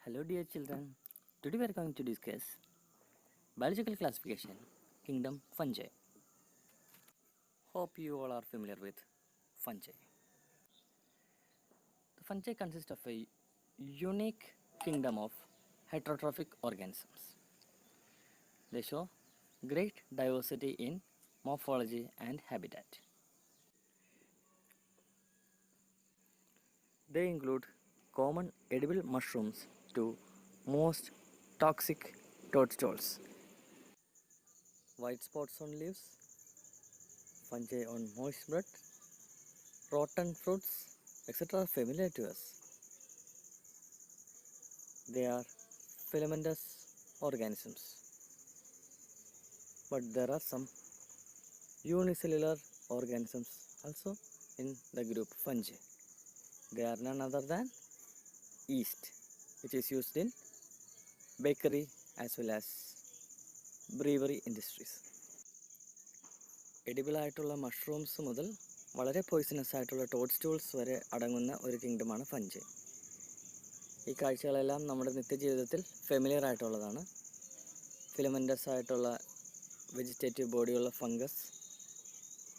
Hello dear children, today we are going to discuss biological classification, kingdom fungi. Hope you all are familiar with fungi. The fungi consist of a unique kingdom of heterotrophic organisms. They show great diversity in morphology and habitat. They include common edible mushrooms to most toxic toadstools. White spots on leaves, fungi on moist bread, rotten fruits, etc. are familiar to us. They are filamentous organisms. But there are some unicellular organisms also in the group fungi. They are none other than yeast, which is used in bakery as well as brewery industries. Edible ആയിട്ടുള്ള mushrooms മുതൽ വളരെ poisonous ആയിട്ടുള്ള ടോഡ്സ്റ്റൂൾസ് വരെ അടങ്ങുന്ന ഒരു കിങ്ഡമാണ് fungi. ഈ കാഴ്ചകളെല്ലാം നമ്മുടെ നിത്യജീവിതത്തിൽ ഫെമിലിയർ ആയിട്ടുള്ളതാണ്. ഫിലമെൻ്റസ് ആയിട്ടുള്ള വെജിറ്റേറ്റീവ് ബോഡിയുള്ള ഫംഗസ്,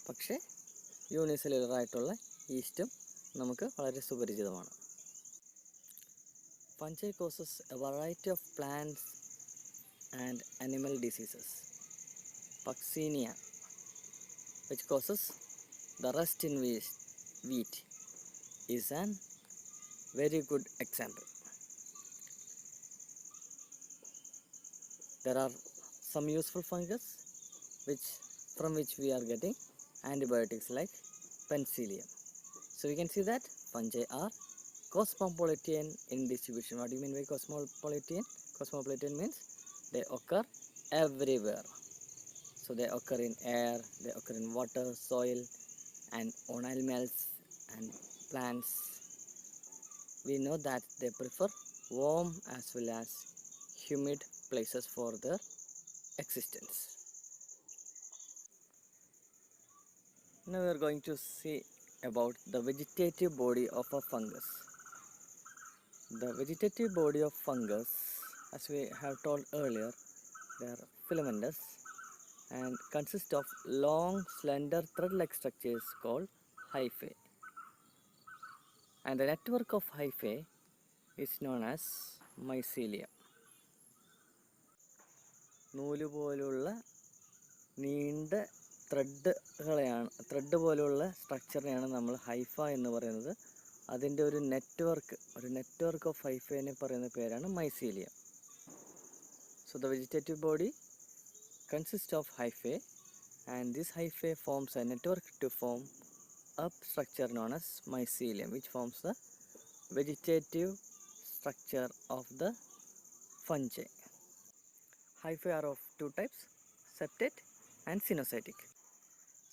പക്ഷേ യൂണിസെല്ലുലർ ആയിട്ടുള്ള ഈസ്റ്റും നമുക്ക് വളരെ സുപരിചിതമാണ്. Fungi causes a variety of plants and animal diseases. Puccinia, which causes the rust in wheat, is an very good example. There are some useful fungus from which we are getting antibiotics like penicillium. So we can see that fungi are cosmopolitan in distribution. What do you mean by cosmopolitan? Cosmopolitan means they occur everywhere. So they occur in air, they occur in water, soil, and on animals and plants. We know that they prefer warm as well as humid places for their existence. Now we are going to see about the vegetative body of a fungus. The vegetative body of fungus, as we have told earlier, they are filamentous and consist of long, slender, thread-like structures called hyphae. And the network of hyphae is known as mycelium. നൂല് പോലുള്ള നീണ്ട thread പോലുള്ള സ്ട്രക്ചറിനെയാണ് നമ്മൾ Haifa എന്ന് പറയുന്നത്. അതിൻ്റെ ഒരു network of ഹൈഫേനെ പറയുന്ന പേരാണ് mycelium. So the vegetative body consists of hyphae, and this hyphae forms a network to form a structure known as mycelium, which forms the vegetative structure of the fungi. Hyphae are of two types, septate and cenocytic.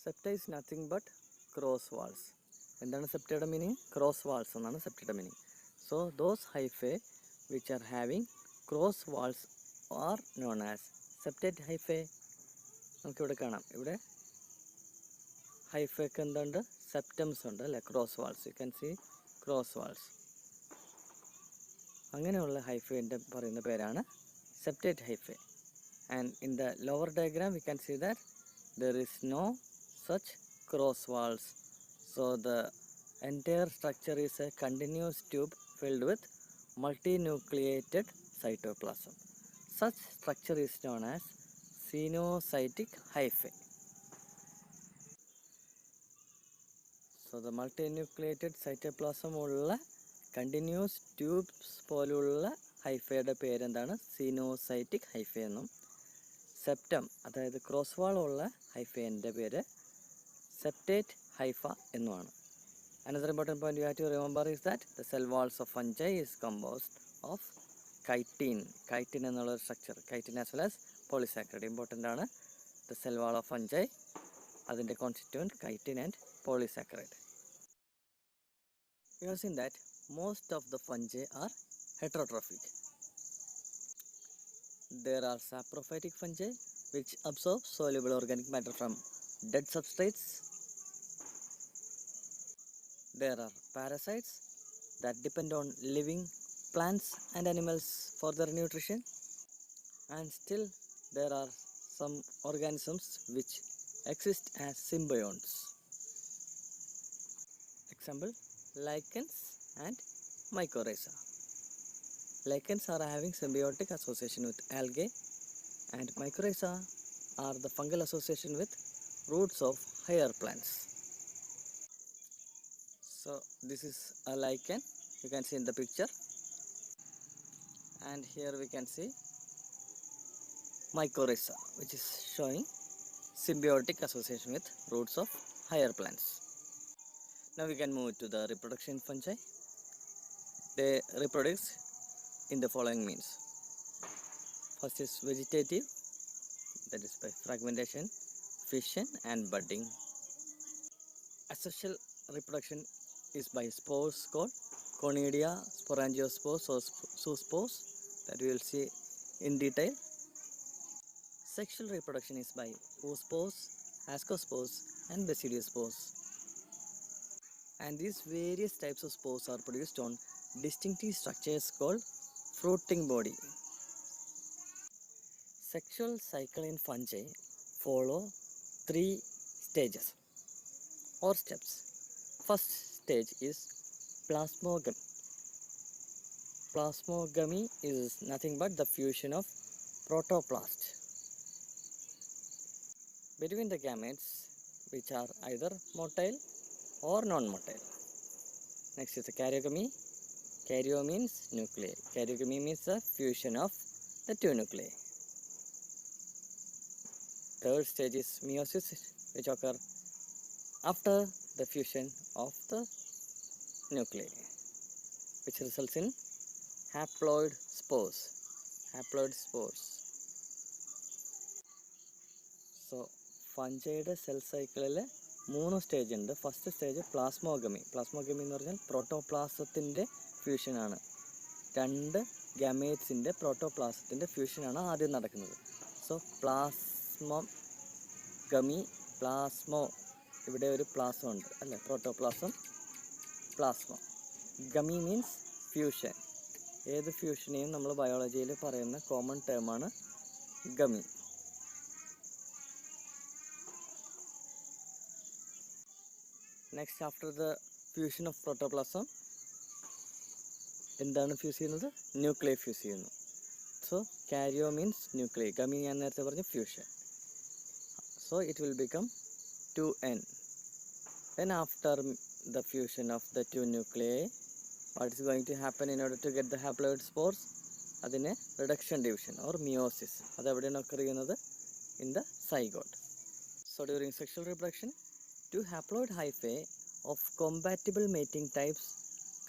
Septate is nothing but cross walls. എന്താണ് സെപ്റ്റയുടെ meaning? Cross walls എന്നാണ് സെപ്റ്റയുടെ meaning. So those hyphae which are having cross walls are known as septate hyphae. നമുക്കിവിടെ കാണാം, ഇവിടെ ഹൈഫേക്ക് എന്തുണ്ട്? Septums ഉണ്ട് അല്ലേ, cross walls. You can see cross walls. അങ്ങനെയുള്ള ഹൈഫേൻ്റെ പറയുന്ന പേരാണ് septate hyphae. And in the lower diagram we can see that there is no such cross walls. So the entire structure is a continuous tube filled with multinucleated cytoplasm. Such structure is known as cenocytic hyphae. So the multinucleated cytoplasm ഉള്ള continuous tubes പോലുള്ള ഹൈഫയുടെ പേരെന്താണ്? Coenocytic Haifa എന്നും. Septum അതായത് cross വാൾ ഉള്ള ഹൈഫേൻ്റെ പേര് septate Haifa എന്നുമാണ്. Another important point you have to remember is that the cell walls of fungi is composed of chitin. Chitin എന്നുള്ള structure, chitin as well as polysaccharide. Important ആണ്. The cell wall of fungi, അതിൻ്റെ constituent chitin and polysaccharide. We have seen that most of the fungi are heterotrophic. There are saprophytic fungi which absorb soluble organic matter from dead substrates. There are parasites that depend on living plants and animals for their nutrition, and still there are some organisms which exist as symbionts. Example, lichens and mycorrhiza. Lichens are having symbiotic association with algae, and mycorrhiza are the fungal association with roots of higher plants. So this is a lichen, you can see in the picture, and here we can see mycorrhiza, which is showing symbiotic association with roots of higher plants. Now we can move to the reproduction fungi. They reproduce in the following means. First is vegetative, that is by fragmentation, fission and budding. Asexual reproduction is by spores called conidia, sporangiospores or zoospores, that we will see in detail. Sexual reproduction is by oospores, ascospores and basidiospores. And these various types of spores are produced on distinctive structures called fruiting body. Sexual cycle in fungi follow 3 stages or steps. First stage is plasmogamy. Plasmogamy is nothing but the fusion of protoplast between the gametes, which are either motile or non-motile. Next is the karyogamy. Karyo means nuclei. Karyogamy means the fusion of the 2 nuclei. Third stage is meiosis, which occur after the fusion of the nuclei, which results in haploid spores. Haploid spores. So ഫഞ്ചയുടെ cell സൈക്കിളിൽ 3 stage ഉണ്ട്. First stage plasmogamy. Plasmogamy എന്ന് പറഞ്ഞാൽ പ്രോട്ടോപ്ലാസത്തിൻ്റെ ഫ്യൂഷനാണ്. 2 ഗമേറ്റ്സിൻ്റെ പ്രോട്ടോപ്ലാസത്തിൻ്റെ ഫ്യൂഷനാണ് ആദ്യം നടക്കുന്നത്. So plasmogamy, പ്ലാസ്മോ, ഇവിടെ ഒരു plasm ഉണ്ട് അല്ലേ, protoplasm, plasmo. Gamy means fusion. ഏത് ഫ്യൂഷനെയും നമ്മൾ ബയോളജിയിൽ പറയുന്ന കോമൺ ടേമാണ് gamy. Next, after the fusion of protoplasm എന്താണ് ഫ്യൂസ് ചെയ്യുന്നത്? ന്യൂക്ലിയർ ഫ്യൂസ് ചെയ്യുന്നു. So karyo means nuclear. Gamy ഞാൻ നേരത്തെ പറഞ്ഞു fusion. So it will become 2n. Then after the fusion of the 2 nuclei, what is going to happen in order to get the haploid spores? അതിനെ reduction division or meiosis. അതെവിടെയാണ് occur ചെയ്യുന്നത്? In the zygote. So during sexual reproduction, 2 haploid hyphae of compatible mating types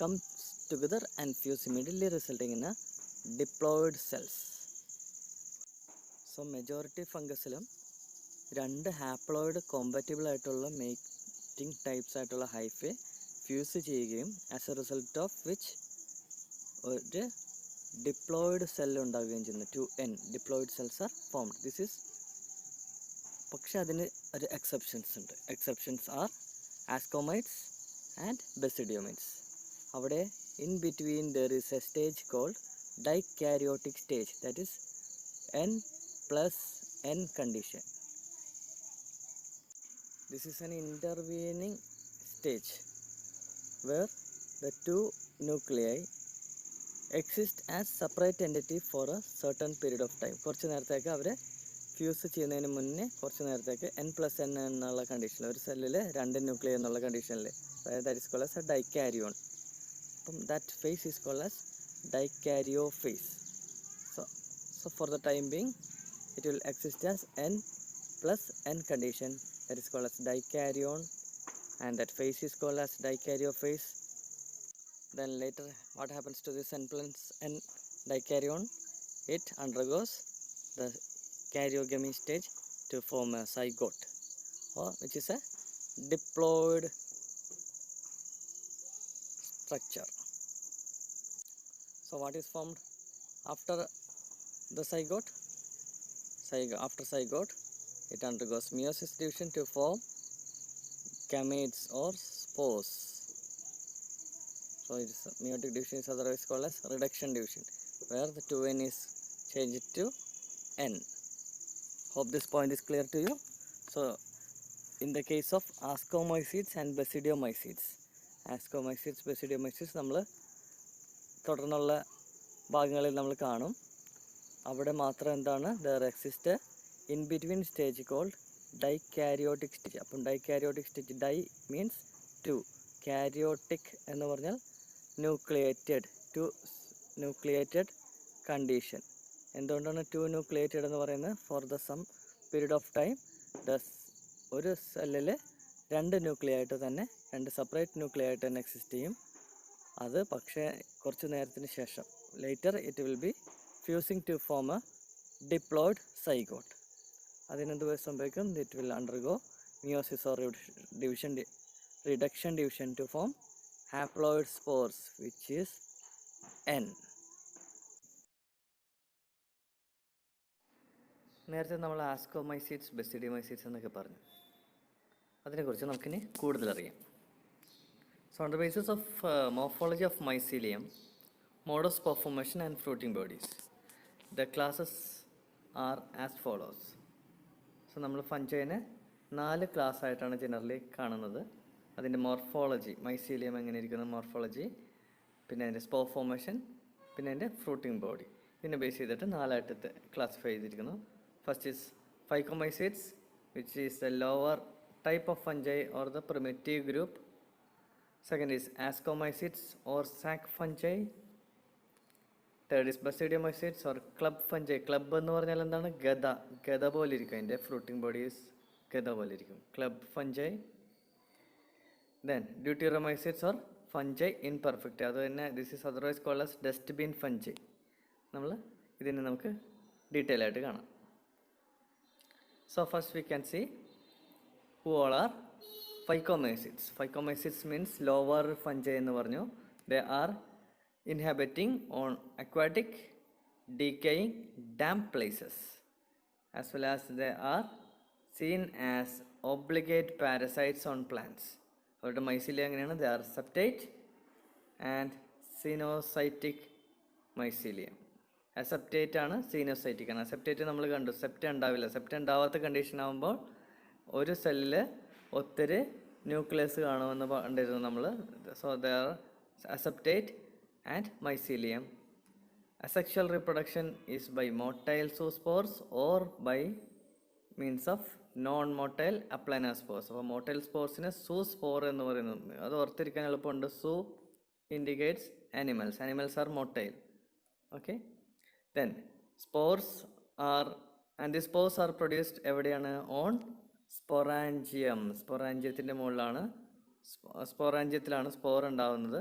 come together and fuse immediately, resulting in a diploid cells. So majority ഫംഗസിലും 2 haploid compatible ആയിട്ടുള്ള mating types ആയിട്ടുള്ള hyphae fuse ചെയ്യുകയും as a result of which ഒരു diploid cell ഉണ്ടാവുകയും ചെയ്യുന്നു. 2n diploid cells are formed. This is, പക്ഷെ അതിന് ഒരു എക്സെപ്ഷൻസ് ഉണ്ട്. Exceptions are ascomycetes and basidiomycetes. അവിടെ in between there is a stage called dikaryotic stage, that is n+n condition. This is an intervening stage where the 2 nuclei exist as separate entity for a certain period of time. കുറച്ച് നേരത്തേക്ക് അവരെ fuse ചെയ്യുന്നതിന് മുന്നേ കുറച്ച് നേരത്തേക്ക് n+n എന്നുള്ള കണ്ടീഷനിൽ, ഒരു സെല്ലിൽ 2 ന്യൂക്ലിയർ എന്നുള്ള കണ്ടീഷനിൽ, അതായത് that is called as a dikaryon. അപ്പം that phase is called as dikaryo phase. So for the time being it will exist as n+n condition, that is called as dikaryon, and that phase is called as dikaryo phase. Then later what happens to this n+n dikaryon? It undergoes the karyogamy stage to form a zygote, or which is a diploid structure. So what is formed after the zygote? After zygote it undergoes meiosis division to form gametes or spores. So its meiotic division is otherwise called as reduction division, where the 2n is changed to n. Hope this point is clear to you. So in the case of ascomycetes and basidiomycetes നമ്മൾ തുടർന്നുള്ള ഭാഗങ്ങളിൽ നമ്മൾ കാണും. അവിടെ മാത്രം എന്താണ്, there exists in between stage called dikaryotic stage. അപ്പം dikaryotic stage, di means two, karyotic എന്ന് പറഞ്ഞാൽ nucleated condition. എന്തുകൊണ്ടാണ് ടു ന്യൂക്ലിയേറ്റഡ് എന്ന് പറയുന്നത്? For the sum period of time ഒരു സെല്ലിൽ രണ്ട് ന്യൂക്ലിയായിട്ട് തന്നെ, രണ്ട് സെപ്പറേറ്റ് ന്യൂക്ലിയായിട്ട് തന്നെ എക്സിസ്റ്റ് ചെയ്യും. അത് പക്ഷേ കുറച്ച് നേരത്തിന് ശേഷം later it will be fusing to form a diploid zygote. അതിനെന്ത് സംഭവിക്കും? It will undergo meiosis or reduction division to form haploid spores which is N. നേരത്തെ നമ്മൾ ആസ്കോമൈസീറ്റ്സ്, ബെസിഡിയോമൈസീറ്റ്സ് എന്നൊക്കെ പറഞ്ഞു. അതിനെക്കുറിച്ച് നമുക്കിനി കൂടുതലറിയാം. So on the basis of morphology of mycelium, mode of spore formation and fruiting bodies, the classes are as follows. So നമ്മൾ ഫഞ്ചൈനെ 4 class ആയിട്ടാണ് generally കാണുന്നത്. അതിൻ്റെ മോർഫോളജി, മൈസീലിയം എങ്ങനെ ഇരിക്കുന്ന മോർഫോളജി, പിന്നെ അതിൻ്റെ സ്പോർ ഫോർമേഷൻ, പിന്നെ അതിൻ്റെ ഫ്രൂട്ടിംഗ് ബോഡി, ഇതിനെ ബേസ് ചെയ്തിട്ട് 4 ആയിട്ട് ക്ലാസിഫൈ ചെയ്തിരിക്കുന്നു. First is phycomycetes, which is the lower type of fungi or the primitive group. Second is ascomycetes or sac fungi. Third is basidiomycetes or club fungi. Club എന്ന് പറഞ്ഞാൽ എന്താണ്? ഗദ പോലെ ഇരിക്കും. അതിൻ്റെ ഫ്രൂട്ടിംഗ് ബോഡീസ് ഗദ പോലെ ഇരിക്കും. Club fungi. Then deuteromycetes or fungi imperfecti. അത് തന്നെ this is otherwise called as dustbin fungi. ഇതിനെ നമുക്ക് ഡീറ്റെയിൽ ആയിട്ട് കാണാം. So first we can see who all are phycomycetes. Phycomycetes means lower fungi എന്ന് പറഞ്ഞു. They are inhabiting on aquatic, decaying, damp places, as well as they are seen as obligate parasites on plants. അവരുടെ mycelium എങ്ങനെയാണ്? They are septate and cenocytic mycelium. Aseptate ആണ്, coenocytic ആണ്. Aseptate നമ്മൾ കണ്ടു, സെപ്റ്റ ഉണ്ടാവില്ല. സെപ്റ്റ ഉണ്ടാവാത്ത condition ആകുമ്പോൾ ഒരു സെല്ലിൽ ഒത്തിരി ന്യൂക്ലിയസ് കാണുമെന്ന് കണ്ടിരുന്നു നമ്മൾ. So they are aseptate and mycelium. Asexual reproduction is by motile zoospores or by means of non motile aplanospores. അപ്പോൾ മോട്ടൈൽ സ്പോർസിന് സൂസ്പോർ എന്ന് പറയുന്നു. അത് ഓർത്തിരിക്കാൻ എളുപ്പമുണ്ട്. Zoo indicates animals are motile. Okay, then spores are and the spores are produced എവിടെയാണ്? On sporangium. സ്പൊറാഞ്ചിയത്തിൻ്റെ മുകളിലാണ്, സ്പൊറാഞ്ചിയത്തിലാണ് സ്പോർ ഉണ്ടാവുന്നത്.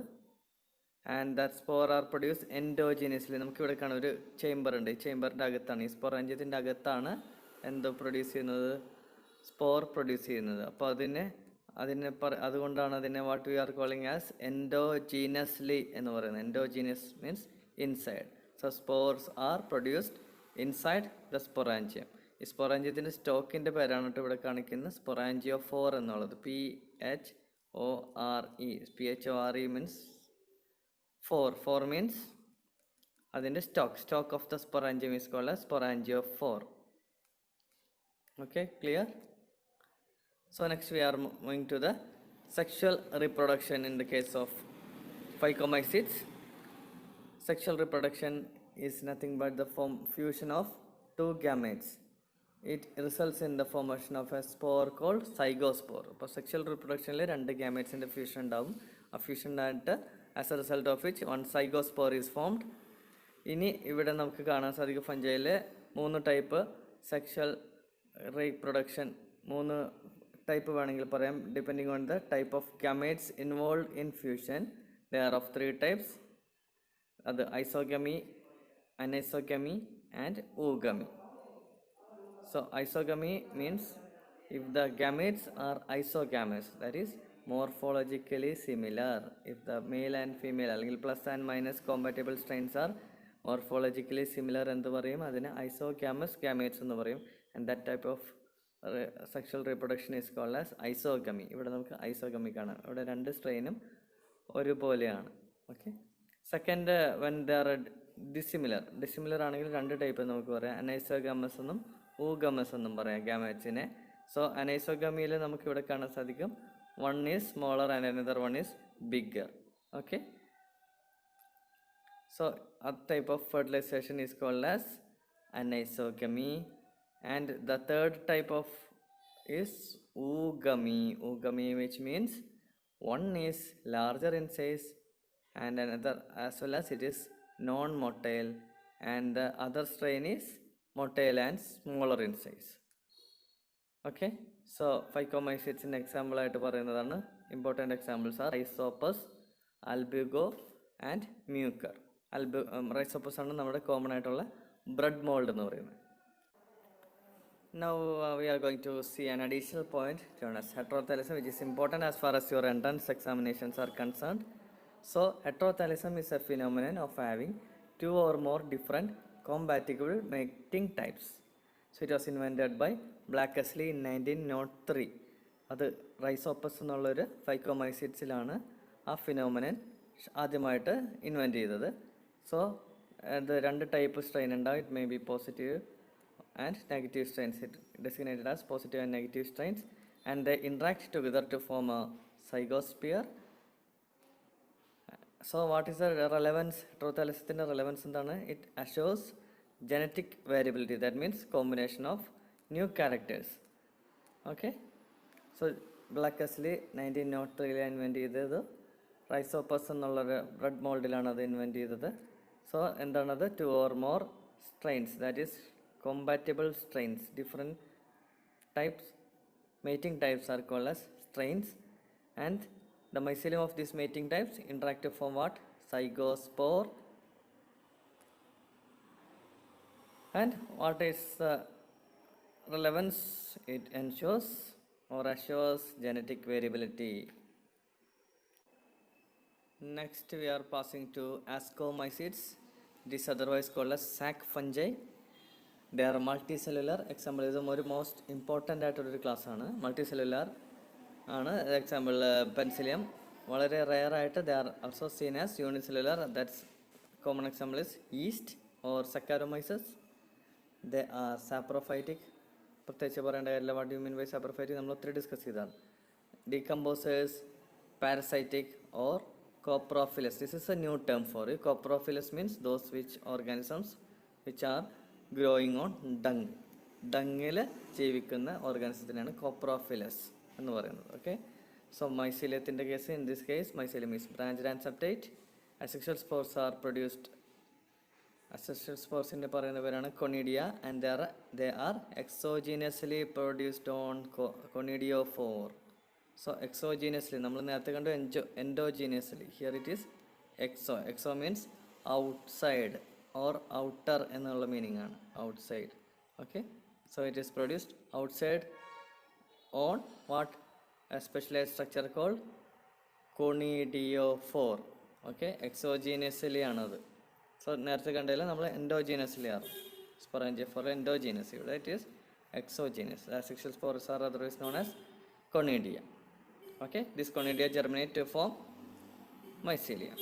And that spore are produce endogenously. നമുക്കിവിടെ കാണാം ഒരു ചേംബർ ഉണ്ട്. ഈ ചേംബറിൻ്റെ അകത്താണ്, ഈ സ്പൊറാഞ്ചിയത്തിൻ്റെ അകത്താണ് എന്തോ പ്രൊഡ്യൂസ് ചെയ്യുന്നത്? സ്പോർ പ്രൊഡ്യൂസ് ചെയ്യുന്നത്. അപ്പോൾ അതുകൊണ്ടാണ് അതിനെ what we are calling as എൻഡോജീനസ്ലി എന്ന് പറയുന്നത്. Endogenous means inside. So spores are produced inside the sporangium. ഈ സ്പൊറാഞ്ചിയത്തിൻ്റെ സ്റ്റോക്കിൻ്റെ പേരാണ് കേട്ടോ ഇവിടെ കാണിക്കുന്നത്, സ്പൊറാഞ്ചിയോഫോർ എന്നുള്ളത്. PHORE മീൻസ് ഫോർ മീൻസ് അതിൻ്റെ stalk of the sporangium is called as sporangiophore. Okay, clear? So next we are moving to the sexual reproduction in the case of phycomycetes. Sexual reproduction is nothing but the fusion of two gametes. It results in the formation of a spore called zygospore. അപ്പോൾ sexual റിപ്രൊഡക്ഷനിൽ 2 ഗാമേറ്റ്സിൻ്റെ fusion ഉണ്ടാവും. ആ fusion ആയിട്ട് as a result of which 1 zygospore is formed. ഇനി ഇവിടെ നമുക്ക് കാണാൻ സാധിക്കും ഫഞ്ചൈയിൽ 3 ടൈപ്പ് സെക്ഷൽ റീപ്രൊഡക്ഷൻ, 3 ടൈപ്പ് വേണമെങ്കിൽ പറയാം, depending on the type of gametes involve in fusion. They are of 3 types. അത് isogamy, anisogamy and oogamy. So isogamy means if the gametes are isogamous, that is morphologically similar. If the male and female അല്ലെങ്കിൽ plus and minus compatible strains are morphologically similar എന്ന് പറയും. അതിന് isogamous gametes എന്ന് പറയും. And that type of sexual reproduction is called as isogamy. ഇവിടെ നമുക്ക് isogamy കാണാം. ഇവിടെ 2 സ്ട്രെയിനും ഒരുപോലെയാണ്. Okay. Second, when they are dissimilar ആണെങ്കിൽ രണ്ട് ടൈപ്പ് നമുക്ക് പറയാം, അനൈസോഗമസ് എന്നും ഊഗമസ് എന്നും പറയാം ഗാമറ്റ്സിനെ. സോ അനൈസോഗമിയിൽ നമുക്ക് ഇവിടെ കാണാൻ സാധിക്കും one is smaller and another one is bigger. Okay. So a type of fertilization is called as anisogamy, and the third type of is oogamy, which means one is larger in size and another, as well as it is non-motile, and the other strain is motile and smaller in size. Okay, so phycomycetes in example ആയിട്ട് പറയുന്നതാണ്. Important examples are Rhizopus, albugo and mucor. Rhizopus ആണ് നമ്മുടെ common ആയിട്ടുള്ള bread mould എന്ന് പറയുന്നത്. Now we are going to see an additional point known as heterothallism, which is important as far as your entrance examinations are concerned. So heterothallism is a phenomenon of having two or more different compatible mating types. So it was invented by Blackesley in 1903. അത് Rhizopus എന്നുള്ളൊരു ഫൈക്കോമൈസിറ്റ്സിലാണ് ആ phenomenon ആദ്യമായിട്ട് invent ചെയ്തത്. So അത് രണ്ട് type strain ഉണ്ടാവും. It may be positive and negative strains, it designated as positive and negative strains, and they interact together to form a zygosphere. So what is the relevance? Heterothallism's relevance endana? It assures genetic variability, that means combination of new characters. Okay, so Blackesley 1903 invent ചെയ്തത് Rhizopus എന്നുള്ള bread മോൾഡിലാണ് അത് invent ചെയ്തത്. So എന്താണത്? Two or more strains, that is compatible strains, different types, mating types are called as strains, and the mycelium of these mating types interact to form what? Zygospore. And what is the relevance? It ensures or assures genetic variability. Next we are passing to ascomycetes. It is otherwise called as sac fungi. They are multicellular. Example is ഒരു most important ആയിട്ടൊരു class ആണ്. Multicellular ആണ്. Example penicillium വളരെ rare ആയിട്ട് they are also seen as unicellular. That's common example is yeast or saccharomyces. They are saprophytic. പ്രത്യേകിച്ച് പറയേണ്ട കാര്യമില്ല. What you mean by saprophytic നമ്മൾ ഒത്തിരി ഡിസ്കസ് ചെയ്തതാണ്. Decomposers, parasitic or coprophilous. This is a new term for you. Coprophilous means those which organisms which are growing on dung. ഡങ്ങിൽ ജീവിക്കുന്ന ഓർഗാനിസത്തിനാണ് coprophilous എന്ന് പറയുന്നത്. ഓക്കെ, സോ മൈസീലിയത്തിൻ്റെ case, in this case mycelium is branched and septate. Asexual spores are produced. Asexual സ്പോർസിൻ്റെ പറയുന്ന പേരാണ് conidia, and they are exogenously produced on conidiophore. So exogenously നമ്മൾ നേരത്തെ കണ്ടു endogenously. Here it is exo means outside or outer എന്നുള്ള meaning ആണ്, outside. Okay, so it is produced outside on what? A specialised structure called conidiophore. Okay, exogenously ആണത്. So നേരത്തെ കണ്ടതിൽ നമ്മൾ endogenously ആണ്. സ്പൊറാഞ്ചിയോഫോർ എൻഡോജീനിയസ്, ഇവിടെ it is exogenous. The asexual spores are otherwise known as conidia. Okay, this conidia germinate to form mycelium.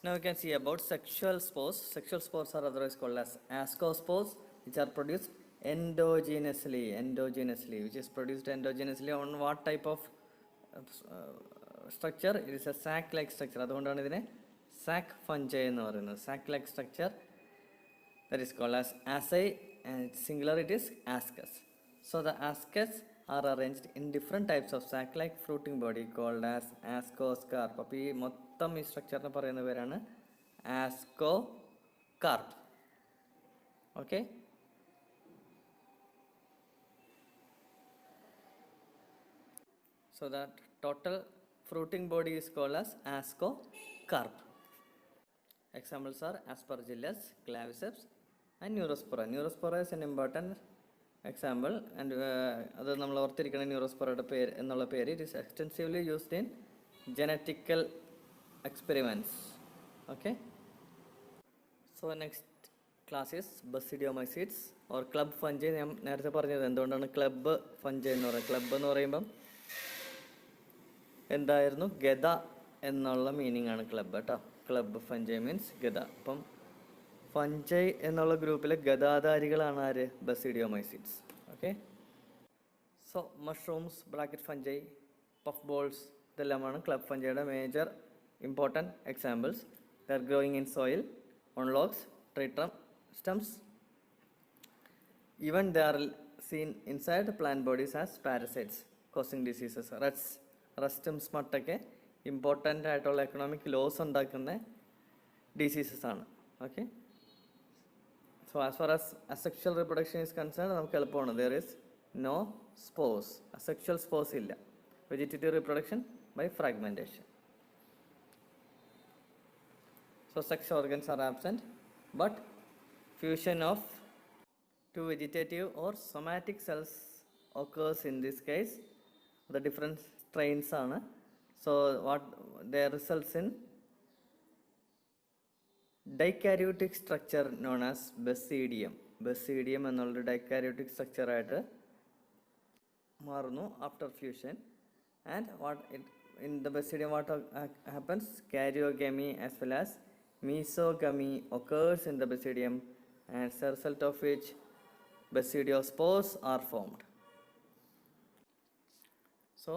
Now we can see about sexual spores. Sexual spores are otherwise called as ascospores, which are produced endogenously, which is produced endogenously on what type of structure? It is a sac-like structure. അതുകൊണ്ടാണ് ഇതിനെ sac fungi എന്ന് പറയുന്നത്. Sac-like structure, that is called as asci, and singular it is ascus. So the ascus are arranged in different types of sac-like fruiting body called as ascocarp. അപ്പോൾ ഈ മൊത്തം ഈ സ്ട്രക്ചറിനെ പറയുന്ന പേരാണ് ascocarp. Okay, so that total fruiting body is called as ascocarp. Examples are Aspergillus, Claviceps and Neurospora. Neurospora is an important example, and അത് നമ്മൾ ഓർത്തിരിക്കുന്ന ന്യൂറോസ്പോറയുടെ പേര് എന്നുള്ള പേര്. It is extensively used in genetical experiments. Okay, so next class is Basidiomycetes or club fungi. ഞാൻ നേരത്തെ പറഞ്ഞത് എന്തുകൊണ്ടാണ് club fungi എന്ന് പറയുന്നത്. ക്ലബ്ബ് എന്ന് പറയുമ്പം എന്തായിരുന്നു, ഗദ എന്നുള്ള മീനിങ് ആണ് ക്ലബ്ബ് കേട്ടോ. ക്ലബ്ബ് ഫഞ്ചൈ മീൻസ് ഗദ. അപ്പം ഫഞ്ചൈ എന്നുള്ള ഗ്രൂപ്പിലെ ഗദാധാരികളാണ് ആര്, basidiomycetes. Okay. So mushrooms, bracket fungi, puff balls ഇതെല്ലാമാണ് ക്ലബ് ഫഞ്ചൈയുടെ major important examples. They're growing in soil, on logs, tree stems. Even they are seen inside plant bodies as parasites causing diseases. റസ്റ്റും സ്മട്ടൊക്കെ important ആയിട്ടുള്ള economic loss ഉണ്ടാക്കുന്ന diseases ആണ്. Okay. So as far as asexual reproduction is concern നമുക്ക് എളുപ്പമാണ്. There is no spores, asexual spores ഇല്ല. Vegetative reproduction by fragmentation. So sex organs are absent, but fusion of two vegetative or somatic cells occurs in this case. The different strains ആണ്. So what they results in dikaryotic structure known as basidium. Basidium എന്നുള്ള dikaryotic structure ആയിട്ട് മാറുന്നു after fusion. And what in the basidium what happens, karyogamy as well as mesogamy occurs in the basidium, and as a result of which basidiospores are formed. So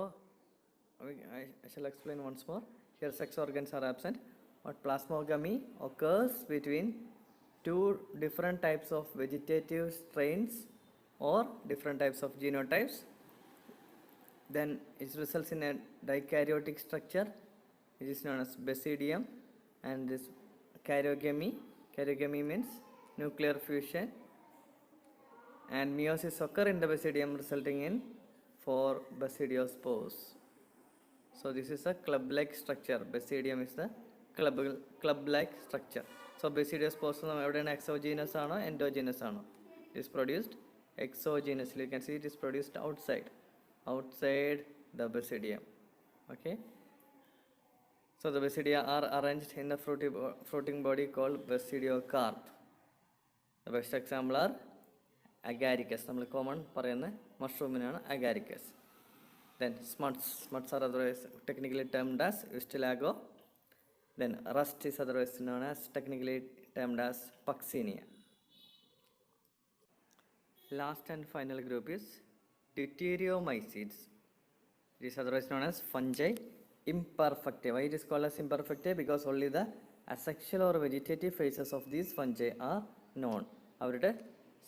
I shall explain once more. Here sex organs are absent, but plasmogamy occurs between two different types of vegetative strains or different types of genotypes. Then it results in a dikaryotic structure which is known as basidium, and this karyogamy means nuclear fusion, and meiosis occur in the basidium resulting in 4 basidiospores. So this is a club-like structure. Basidium is the club-like structure. So basidiospores evident exogenous or endogenous. It is produced exogenously. You can see it is produced outside the basidium. Okay. So the basidia are arranged in the fruiting body called basidiocarp. The best example are agaricus. നമ്മൾ common പറയുന്ന മഷ്റൂമിനാണ് agaricus. Then smuts are otherwise technically termed as ustilago. Then rust is otherwise known as technically termed as puccinia. Last and final group is deuteriomycetes. It is otherwise known as fungi imperfecta. Why it is called as imperfecta? Because only the asexual or vegetative phases of these fungi are known. അവരുടെ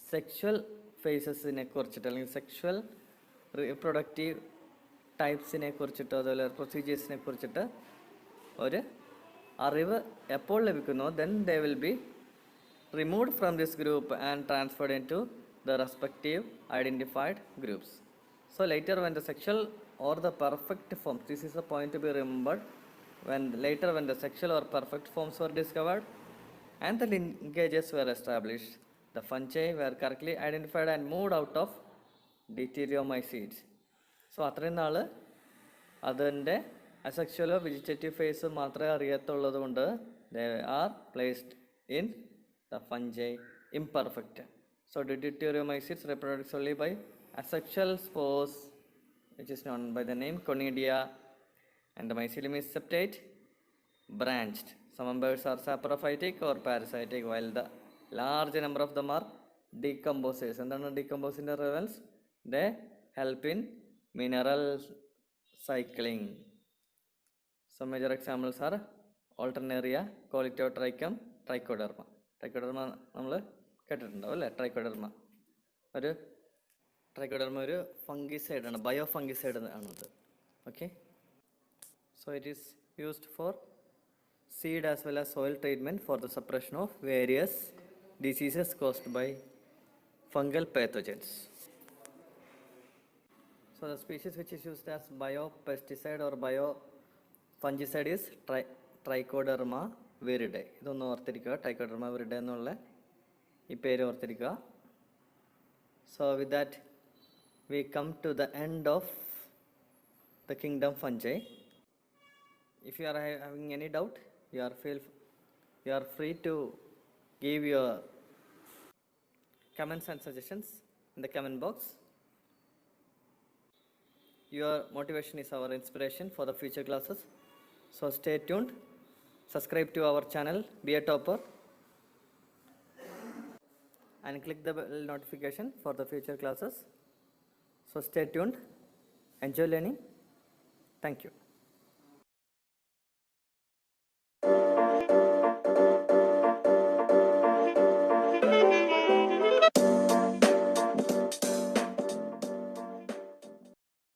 sexual ഫേസസിനെ കുറിച്ചിട്ട് അല്ലെങ്കിൽ sexual reproductive ടൈപ്സിനെ കുറിച്ചിട്ടോ അതുപോലെ പ്രൊസീജിയേഴ്സിനെ കുറിച്ചിട്ട് ഒരു അറിവ് എപ്പോൾ ലഭിക്കുന്നോ then they will be removed from this group and transferred into the respective identified groups. So later when the sexual or the perfect forms, this is a point to be remembered, when the sexual or perfect forms were discovered and the linkages were established, the fungi were correctly identified and moved out of deuteriomycetes. So അത്രയും നാൾ അതിൻ്റെ അസെക്ഷുവലോ vegetative face മാത്രമേ അറിയത്തുള്ളത് കൊണ്ട് they are placed in the fungi imperfecta. So deuteriomycetes reproduce only by asexual spores, which is known by the name conidia, and the mycelium is septate, branched. Some members are saprophytic or parasitic, while the large number of them are decomposers. And then decomposing the levels, they help in mineral cycling. Some major examples are Alternaria, Colitotrichum, Trichoderma. Trichoderma നമ്മൾ കേട്ടിട്ടുണ്ടാവും അല്ലേ? Trichoderma ഒരു ഫംഗിസൈഡാണ്, bio fungicide ആണത്. Okay. So it is used for seed as well as soil treatment for the suppression of various diseases caused by fungal pathogens. So the species which is used as biopesticide or biofungicide is Trichoderma viride. ഇതൊന്ന് ഓർത്തിരിക്കുക, Trichoderma viride എന്നുള്ള ഈ പേര് ഓർത്തിരിക്കുക. So with that we come to the end of the kingdom fungi. If you are having any doubt, you are free to give your comments and suggestions in the comment box. Your motivation is our inspiration for the future classes. So stay tuned. Subscribe to our channel, be a topper, and click the bell notification for the future classes. So stay tuned. Enjoy learning. Thank you.